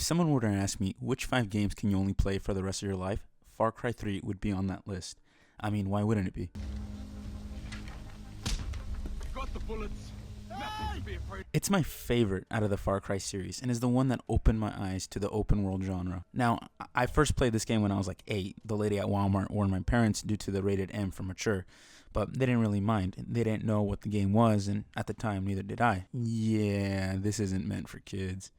If someone were to ask me which 5 games can you only play for the rest of your life, Far Cry 3 would be on that list. I mean, why wouldn't it be? Got the bullets. Nothing to be afraid. It's my favorite out of the Far Cry series and is the one that opened my eyes to the open world genre. Now, I first played this game when I was like 8. The lady at Walmart warned my parents due to the rated M for mature, but they didn't really mind. They didn't know what the game was, and at the time, neither did I. Yeah, this isn't meant for kids.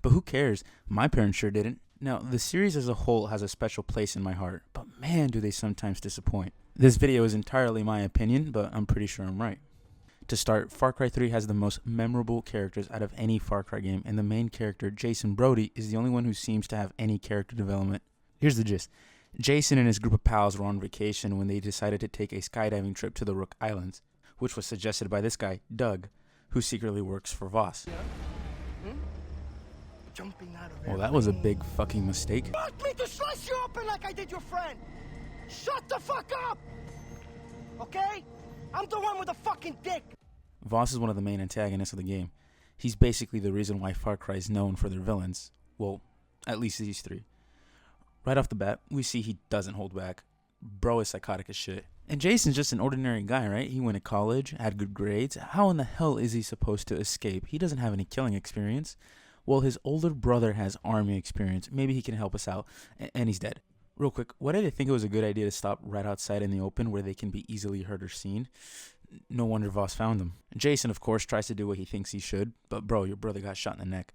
But who cares? My parents sure didn't. Now, the series as a whole has a special place in my heart, but man, do they sometimes disappoint. This video is entirely my opinion, but I'm pretty sure I'm right. To start, Far Cry 3 has the most memorable characters out of any Far Cry game, and the main character, Jason Brody, is the only one who seems to have any character development. Here's the gist. Jason and his group of pals were on vacation when they decided to take a skydiving trip to the Rook Islands, which was suggested by this guy, Doug, who secretly works for Voss. Well, that was a big fucking mistake. Want me to slice you open like I did your friend? Shut the fuck up! Okay? I'm the one with the fucking dick! Voss is one of the main antagonists of the game. He's basically the reason why Far Cry is known for their villains. Well, at least these 3. Right off the bat, we see he doesn't hold back. Bro is psychotic as shit. And Jason's just an ordinary guy, right? He went to college, had good grades. How in the hell is he supposed to escape? He doesn't have any killing experience. Well, his older brother has army experience. Maybe he can help us out. And he's dead. Real quick, why did they think it was a good idea to stop right outside in the open where they can be easily heard or seen? No wonder Voss found them. Jason, of course, tries to do what he thinks he should. But bro, your brother got shot in the neck.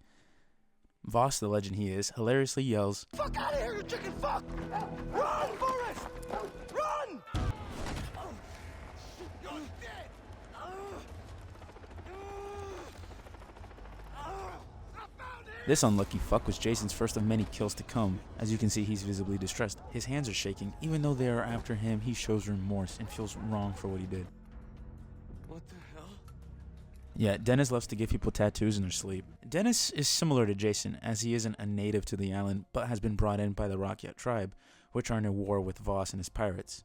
Voss, the legend he is, hilariously yells, "Fuck out of here, you chicken fuck! Run, Forrest! Run!" You're dead! This unlucky fuck was Jason's first of many kills to come. As you can see, he's visibly distressed. His hands are shaking. Even though they are after him, he shows remorse and feels wrong for what he did. What the hell? Yeah, Dennis loves to give people tattoos in their sleep. Dennis is similar to Jason, as he isn't a native to the island, but has been brought in by the Rakyat tribe, which are in a war with Voss and his pirates.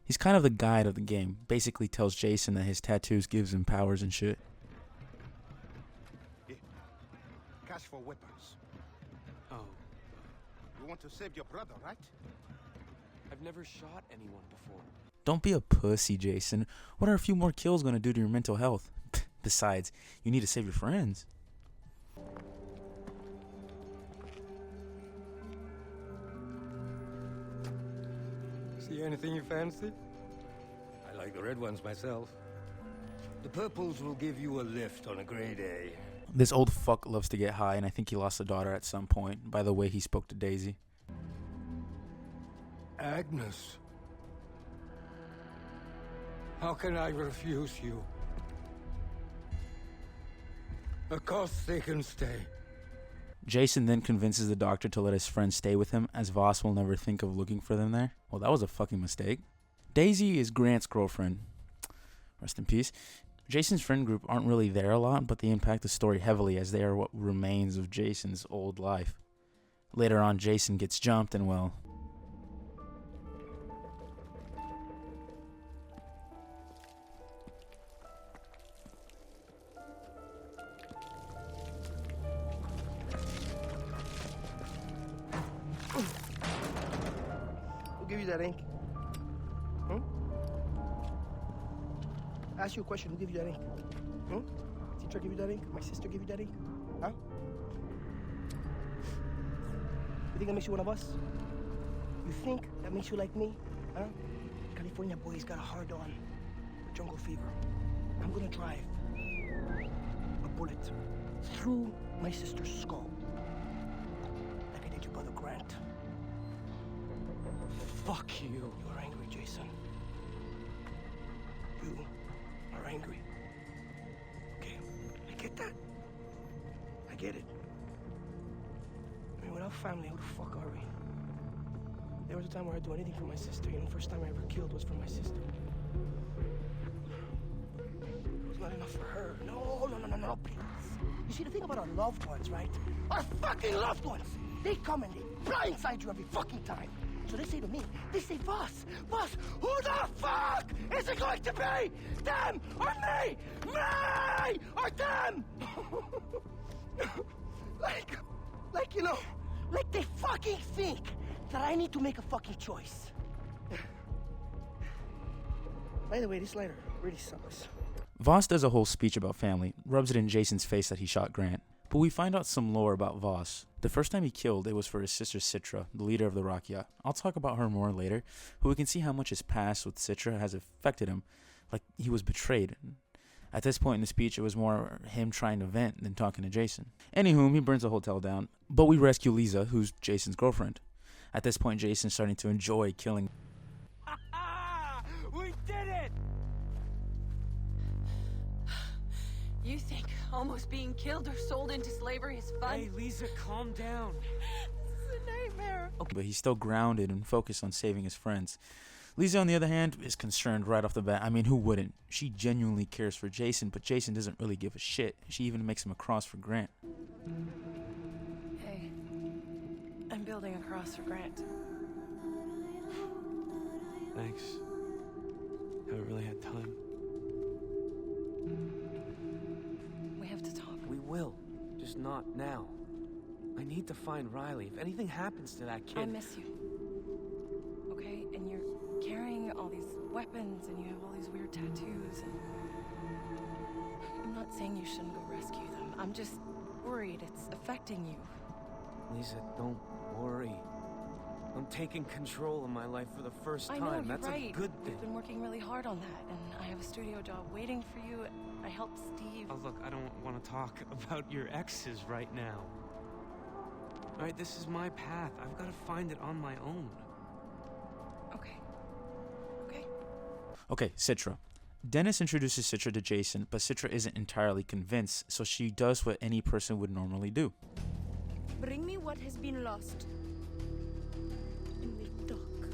He's kind of the guide of the game, basically tells Jason that his tattoos gives him powers and shit. Cash for weapons. Oh, You want to save your brother, right? I've never shot anyone before. Don't be a pussy, Jason. What are a few more kills going to do to your mental health? Besides, you need to save your friends. See anything you fancy? I like the red ones myself. The purples will give you a lift on a gray day. This old fuck loves to get high, and I think he lost a daughter at some point, by the way he spoke to Daisy. Agnes. How can I refuse you? Of course they can stay. Jason then convinces the doctor to let his friend stay with him, as Voss will never think of looking for them there. Well, that was a fucking mistake. Daisy is Grant's girlfriend. Rest in peace. Jason's friend group aren't really there a lot, but they impact the story heavily as they are what remains of Jason's old life. Later on, Jason gets jumped and, well... Who gave you that ink? Ask you a question. Who gave you that ink? Teacher gave you that ink? My sister gave you that ink? Huh? You think that makes you one of us? You think that makes you like me? Huh? California boy's got a hard on. Jungle fever. I'm gonna drive a bullet through my sister's skull. Like I did your brother Grant. Fuck you. You are angry, Jason. You are angry. Okay, I get that. I get it. I mean, without family, who the fuck are we? There was a time where I'd do anything for my sister. You know, first time I ever killed was for my sister. It was not enough for her. No, please. You see, the thing about our loved ones, right? Our fucking loved ones! They come and they blindside you every fucking time. So they say to me, they say, Voss, who the fuck is it going to be? Them or me? Me or them? Like, you know, like they fucking think that I need to make a fucking choice. By the way, this lighter really sucks. Voss does a whole speech about family, rubs it in Jason's face that he shot Grant. But we find out some lore about Voss. The first time he killed, it was for his sister Citra, the leader of the Rakyat. I'll talk about her more later, but we can see how much his past with Citra has affected him, like he was betrayed. At this point in the speech, it was more him trying to vent than talking to Jason. Anywho, he burns the hotel down, but we rescue Lisa, who's Jason's girlfriend. At this point, Jason's starting to enjoy killing. We did it! You think almost being killed or sold into slavery is fun? Hey, Lisa, calm down. This is a nightmare. But he's still grounded and focused on saving his friends. Lisa, on the other hand, is concerned right off the bat. I mean, who wouldn't? She genuinely cares for Jason, but Jason doesn't really give a shit. She even makes him a cross for Grant. Hey, I'm building a cross for Grant. Thanks. Haven't really had time. We have to talk. We will. Just not now. I need to find Riley. If anything happens to that kid... I miss you. Okay? And you're carrying all these weapons and you have all these weird tattoos and... I'm not saying you shouldn't go rescue them. I'm just worried it's affecting you. Lisa, don't worry. I'm taking control of my life for the first time. I know, you're That's right. a good thing. We've been working really hard on that, and I have a studio job waiting for you. I helped Steve. Oh, look, I don't want to talk about your exes right now. All right, this is my path. I've got to find it on my own. Okay. Okay. Okay, Citra. Dennis introduces Citra to Jason, but Citra isn't entirely convinced, so she does what any person would normally do. Bring me what has been lost. And we'll talk.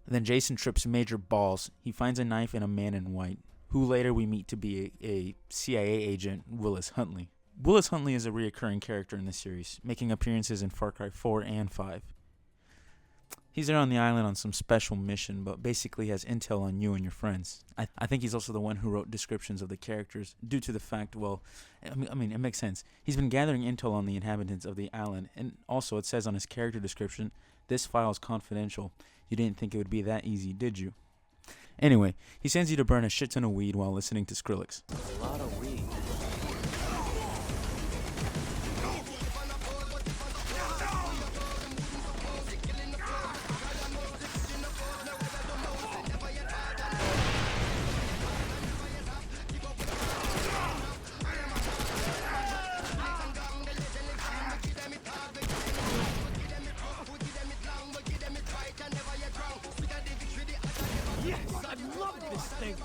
Then Jason trips major balls. He finds a knife in a man in white, who later we meet to be a CIA agent, Willis Huntley. Willis Huntley is a reoccurring character in the series, making appearances in Far Cry 4 and 5. He's there on the island on some special mission, but basically has intel on you and your friends. I think he's also the one who wrote descriptions of the characters, due to the fact, well, I mean, it makes sense. He's been gathering intel on the inhabitants of the island, and also it says on his character description, this file is confidential. You didn't think it would be that easy, did you? Anyway, he sends you to burn a shit ton of weed while listening to Skrillex. A lot of weed. Yes, I love this thing.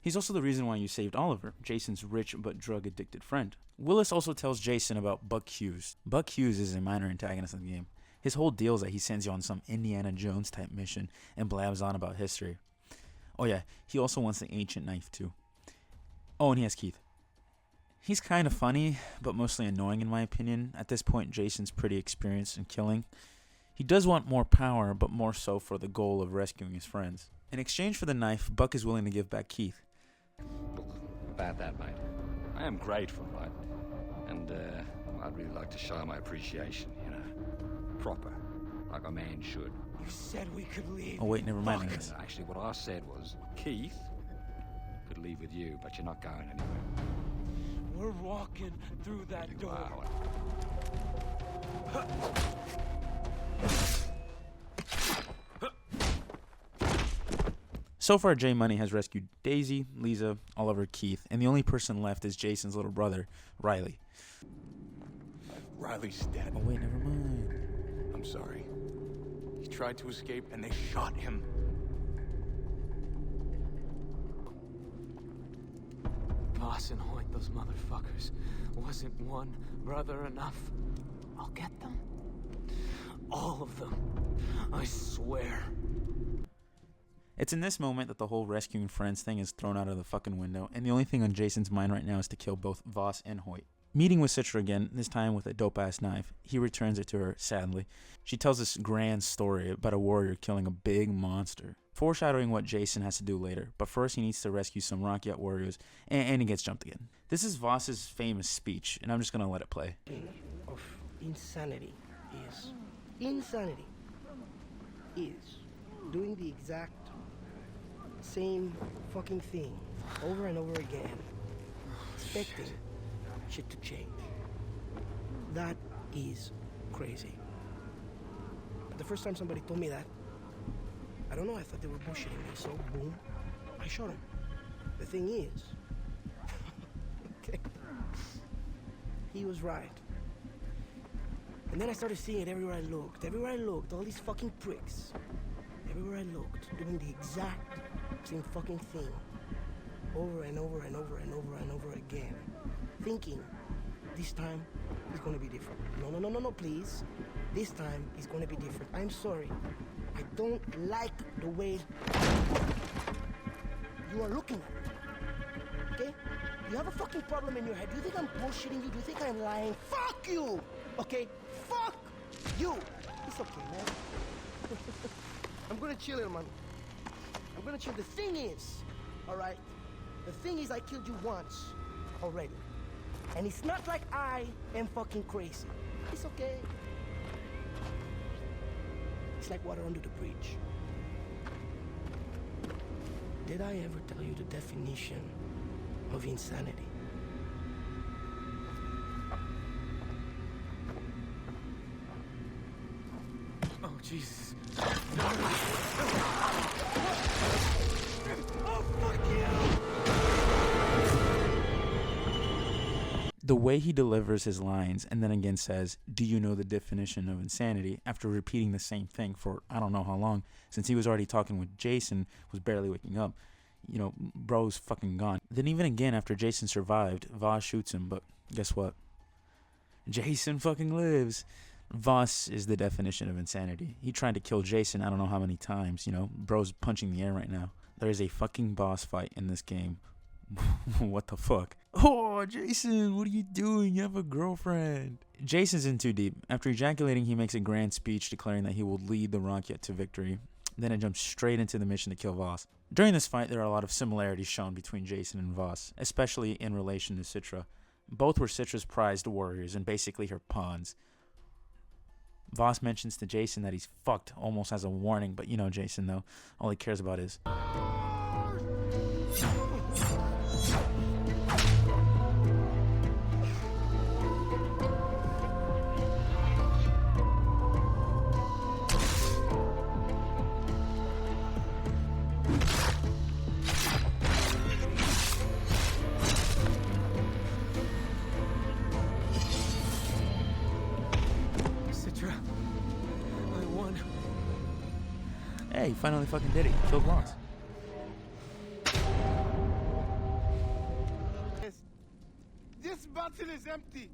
He's also the reason why you saved Oliver, Jason's rich but drug-addicted friend. Willis also tells Jason about Buck Hughes. Buck Hughes is a minor antagonist in the game. His whole deal is that he sends you on some Indiana Jones type mission and blabs on about history. Oh yeah, he also wants the ancient knife too. Oh, and he has Keith. He's kind of funny, but mostly annoying in my opinion. At this point, Jason's pretty experienced in killing. He does want more power, but more so for the goal of rescuing his friends. In exchange for the knife, Buck is willing to give back Keith. Look, about that, mate. I am grateful, right? And, I'd really like to show my appreciation, you know. Proper, like a man should. You said we could leave. Oh wait, never mind. I guess. Actually, what I said was, Keith could leave with you, but you're not going anywhere. We're walking through that You door. are. So far, J Money has rescued Daisy, Lisa, Oliver, Keith, and the only person left is Jason's little brother, Riley. Riley's dead. Oh wait, never mind. I'm sorry. He tried to escape and they shot him. Voss and Hoyt, those motherfuckers. Wasn't one brother enough? I'll get them. All of them. I swear. It's in this moment that the whole rescuing friends thing is thrown out of the fucking window, and the only thing on Jason's mind right now is to kill both Voss and Hoyt. Meeting with Citra again, this time with a dope-ass knife, he returns it to her, sadly. She tells this grand story about a warrior killing a big monster, foreshadowing what Jason has to do later, but first he needs to rescue some Rakyat warriors, and he gets jumped again. This is Voss's famous speech, and I'm just gonna let it play. Of insanity is doing the exact same fucking thing over and over again, expecting shit to change. That is crazy. But the first time somebody told me that, I don't know, I thought they were bullshitting me, so boom, I shot him. The thing is, okay, he was right. And then I started seeing it everywhere I looked, all these fucking pricks. Everywhere I looked, doing the exact same fucking thing. Over and over and over and over and over again. Thinking, this time, it's gonna be different. No, please. This time, it's gonna be different. I'm sorry. I don't like the way you are looking at me. Okay? You have a fucking problem in your head. Do you think I'm bullshitting you? Do you think I'm lying? Fuck you! Okay? Fuck you! It's okay, man. I'm gonna chill here, man. I'm gonna chill. The thing is, alright? The thing is, I killed you once already. And it's not like I am fucking crazy. It's okay. It's like water under the bridge. Did I ever tell you the definition of insanity? Oh, Jesus. Oh, fuck you! The way he delivers his lines and then again says, "Do you know the definition of insanity?" after repeating the same thing for I don't know how long, since he was already talking with Jason, was barely waking up. You know, bro's fucking gone. Then even again after Jason survived, Voss shoots him, but guess what? Jason fucking lives. Voss is the definition of insanity. He tried to kill Jason I don't know how many times, you know. Bro's punching the air right now. There is a fucking boss fight in this game. What the fuck? Oh, Jason, what are you doing? You have a girlfriend. Jason's in too deep. After ejaculating, he makes a grand speech declaring that he will lead the Rakyat to victory. Then it jumps straight into the mission to kill Voss. During this fight, there are a lot of similarities shown between Jason and Voss, especially in relation to Citra. Both were Citra's prized warriors and basically her pawns. Voss mentions to Jason that he's fucked almost as a warning, but you know Jason though, all he cares about is... Citra, I won. Hey, he finally fucking did it. He killed Voss. This bottle is empty.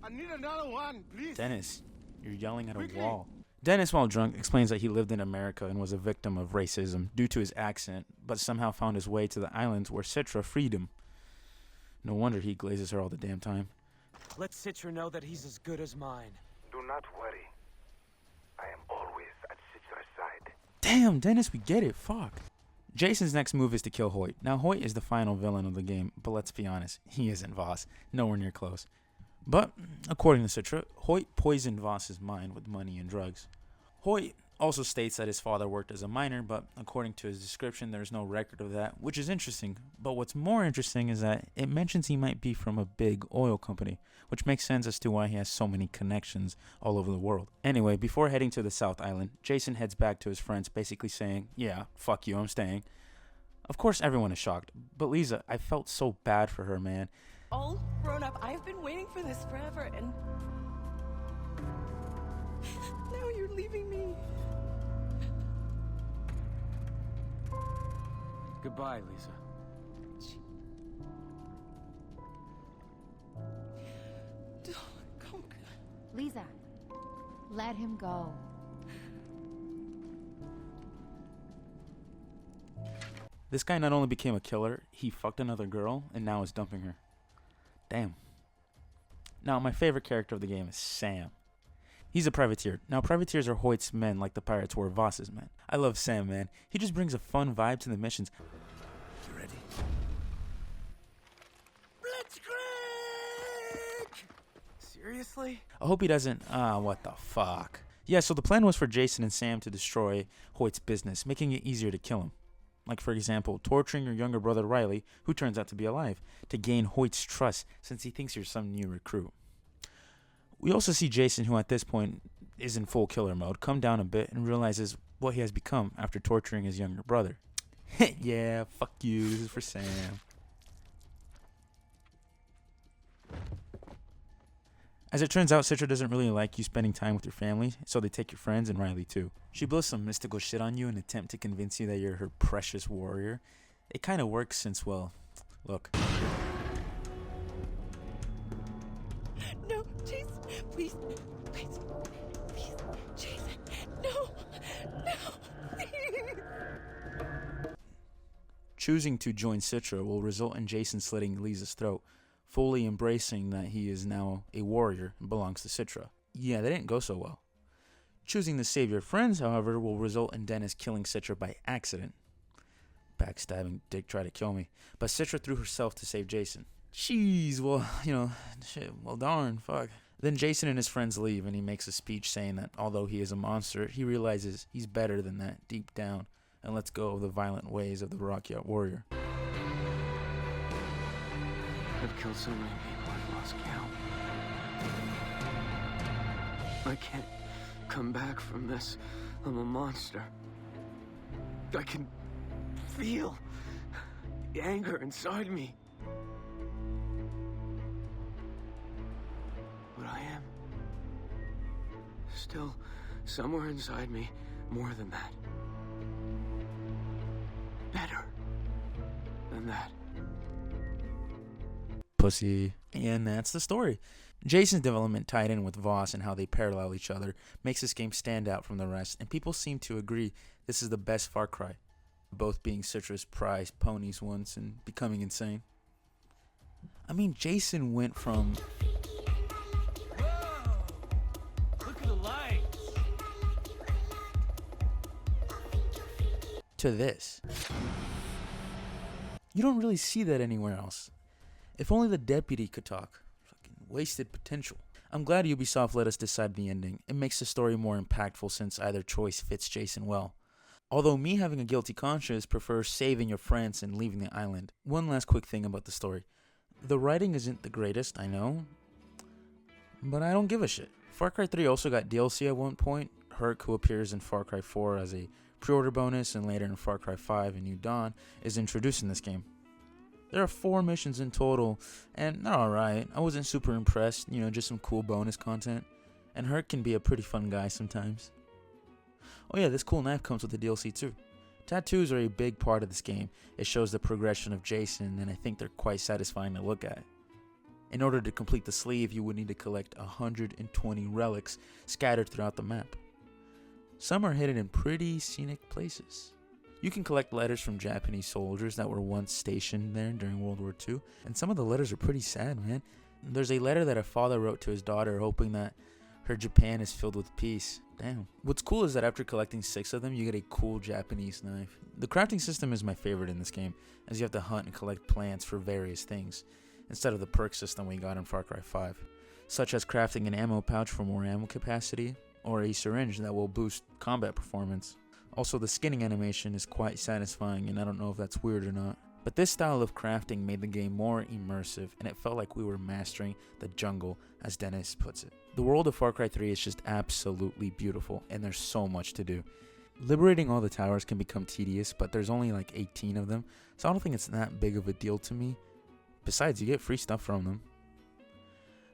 I need another one, please. Dennis, you're yelling at a Quickly. wall. Dennis, while drunk, explains that he lived in America and was a victim of racism due to his accent, but somehow found his way to the islands where Citra freed him. No wonder he glazes her all the damn time. Let Citra know that he's as good as mine. Do not worry. I am always at Citra's side. Damn, Dennis, we get it. Fuck. Jason's next move is to kill Hoyt. Now, Hoyt is the final villain of the game, but let's be honest, he isn't Voss. Nowhere near close. But, according to Citra, Hoyt poisoned Voss's mind with money and drugs. Hoyt also states that his father worked as a miner, but according to his description, there's no record of that, which is interesting. But what's more interesting is that it mentions he might be from a big oil company, which makes sense as to why he has so many connections all over the world. Anyway, before heading to the South Island, Jason heads back to his friends, basically saying, "Yeah, fuck you, I'm staying." Of course, everyone is shocked, but Lisa, I felt so bad for her, man. All grown up. I've been waiting for this forever, and now you're leaving me. Goodbye, Lisa. Lisa, let him go. This guy not only became a killer, he fucked another girl and now is dumping her. Damn. Now, my favorite character of the game is Sam. He's a privateer. Now, privateers are Hoyt's men like the pirates were Voss's men. I love Sam, man. He just brings a fun vibe to the missions. You ready? Seriously? I hope he doesn't... what the fuck? Yeah, so the plan was for Jason and Sam to destroy Hoyt's business, making it easier to kill him. Like, for example, torturing your younger brother Riley, who turns out to be alive, to gain Hoyt's trust since he thinks you're some new recruit. We also see Jason, who at this point is in full killer mode, come down a bit and realizes what he has become after torturing his younger brother. Yeah, fuck you, this is for Sam. As it turns out, Citra doesn't really like you spending time with your family, so they take your friends and Riley too. She blows some mystical shit on you in an attempt to convince you that you're her precious warrior. It kind of works since, well, look. No, Jason, please, please, please, Jason, no, please. Choosing to join Citra will result in Jason slitting Lisa's throat, fully embracing that he is now a warrior and belongs to Citra. Yeah, that didn't go so well. Choosing to save your friends, however, will result in Dennis killing Citra by accident. Backstabbing Dick tried to kill me, but Citra threw herself to save Jason. Jeez, well, shit, well darn, fuck. Then Jason and his friends leave, and he makes a speech saying that although he is a monster, he realizes he's better than that deep down, and lets go of the violent ways of the Rocky Warrior. I've killed so many people, I've lost count. I can't come back from this. I'm a monster. I can feel the anger inside me. But I am still somewhere inside me more than that. Better than that. Pussy. And that's the story. Jason's development tied in with Voss and how they parallel each other makes this game stand out from the rest, and people seem to agree this is the best Far Cry, both being Citra's prized ponies once and becoming insane. I mean, Jason went from... Look at the lights! to this. You don't really see that anywhere else. If only the deputy could talk. Fucking wasted potential. I'm glad Ubisoft let us decide the ending. It makes the story more impactful since either choice fits Jason well. Although me having a guilty conscience prefers saving your friends and leaving the island. One last quick thing about the story. The writing isn't the greatest, I know, but I don't give a shit. Far Cry 3 also got DLC at one point. Herc, who appears in Far Cry 4 as a pre-order bonus and later in Far Cry 5 and New Dawn, is introduced in this game. There are 4 missions in total, and they're alright. I wasn't super impressed, just some cool bonus content. And Herc can be a pretty fun guy sometimes. Oh yeah, this cool knife comes with the DLC too. Tattoos are a big part of this game. It shows the progression of Jason, and I think they're quite satisfying to look at. In order to complete the sleeve, you would need to collect 120 relics scattered throughout the map. Some are hidden in pretty scenic places. You can collect letters from Japanese soldiers that were once stationed there during World War II, and some of the letters are pretty sad, man. There's a letter that a father wrote to his daughter hoping that her Japan is filled with peace. Damn. What's cool is that after collecting 6 of them, you get a cool Japanese knife. The crafting system is my favorite in this game, as you have to hunt and collect plants for various things, instead of the perk system we got in Far Cry 5, such as crafting an ammo pouch for more ammo capacity, or a syringe that will boost combat performance. Also, the skinning animation is quite satisfying, and I don't know if that's weird or not. But this style of crafting made the game more immersive, and it felt like we were mastering the jungle, as Dennis puts it. The world of Far Cry 3 is just absolutely beautiful, and there's so much to do. Liberating all the towers can become tedious, but there's only like 18 of them, so I don't think it's that big of a deal to me. Besides, you get free stuff from them.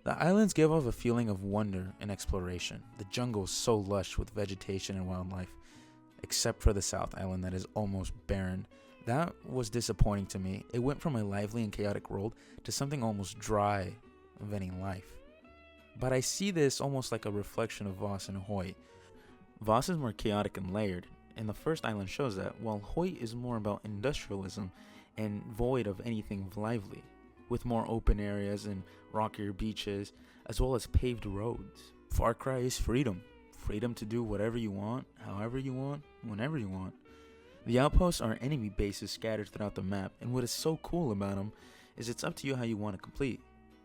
The islands give off a feeling of wonder and exploration. The jungle is so lush with vegetation and wildlife, except for the South Island that is almost barren. That was disappointing to me. It went from a lively and chaotic world to something almost dry of any life. But I see this almost like a reflection of Voss and Hoyt. Voss is more chaotic and layered, and the first island shows that, while Hoyt is more about industrialism and void of anything lively. with more open areas and rockier beaches, as well as paved roads. Far Cry is freedom. Freedom to do whatever you want, however you want, whenever you want. The outposts are enemy bases scattered throughout the map, and what is so cool about them is it's up to you how you want to complete.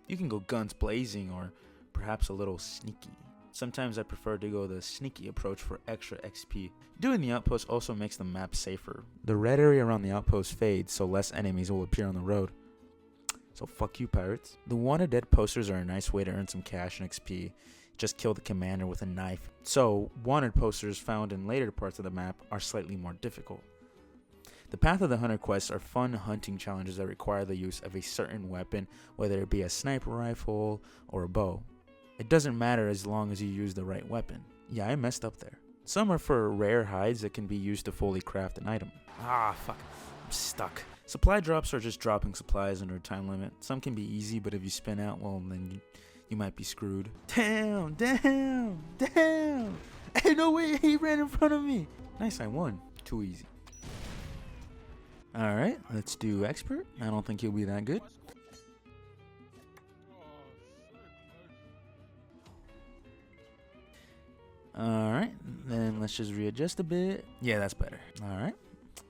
You can go guns blazing or perhaps a little sneaky. Sometimes I prefer to go the sneaky approach for extra XP. Doing the outpost also makes the map safer. The red area around the outpost fades, so less enemies will appear on the road. So fuck you, pirates. The wanted dead posters are a nice way to earn some cash and XP. Just kill the commander with a knife. So wanted posters found in later parts of the map are slightly more difficult. The Path of the Hunter quests are fun hunting challenges that require the use of a certain weapon, whether it be a sniper rifle or a bow. It doesn't matter as long as you use the right weapon. Yeah, I messed up there. Some are for rare hides that can be used to fully craft an item. Ah, fuck. I'm stuck. Supply drops are just dropping supplies under a time limit. Some can be easy, but if you spin out, well, then you might be screwed. Damn! Hey, no way, he ran in front of me. Nice, I won. Too easy. Alright, let's do expert. I don't think he'll be that good. Alright, then let's just readjust a bit. Yeah, that's better. Alright,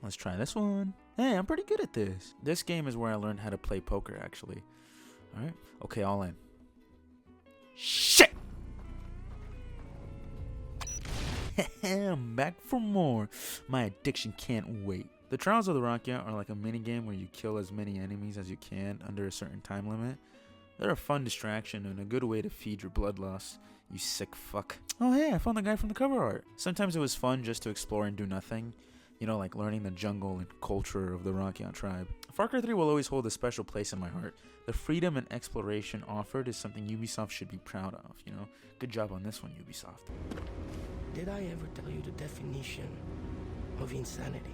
let's try this one. Hey, I'm pretty good at this. This game is where I learned how to play poker, actually. Alright, okay, all in. Shit! I'm back for more. My addiction can't wait. The Trials of the Rakyat are like a minigame where you kill as many enemies as you can under a certain time limit. They're a fun distraction and a good way to feed your bloodlust, you sick fuck. Oh hey, I found the guy from the cover art. Sometimes it was fun just to explore and do nothing. You know, like learning the jungle and culture of the Rakyat tribe. Far Cry 3 will always hold a special place in my heart. The freedom and exploration offered is something Ubisoft should be proud of, you know? Good job on this one, Ubisoft. Did I ever tell you the definition of insanity?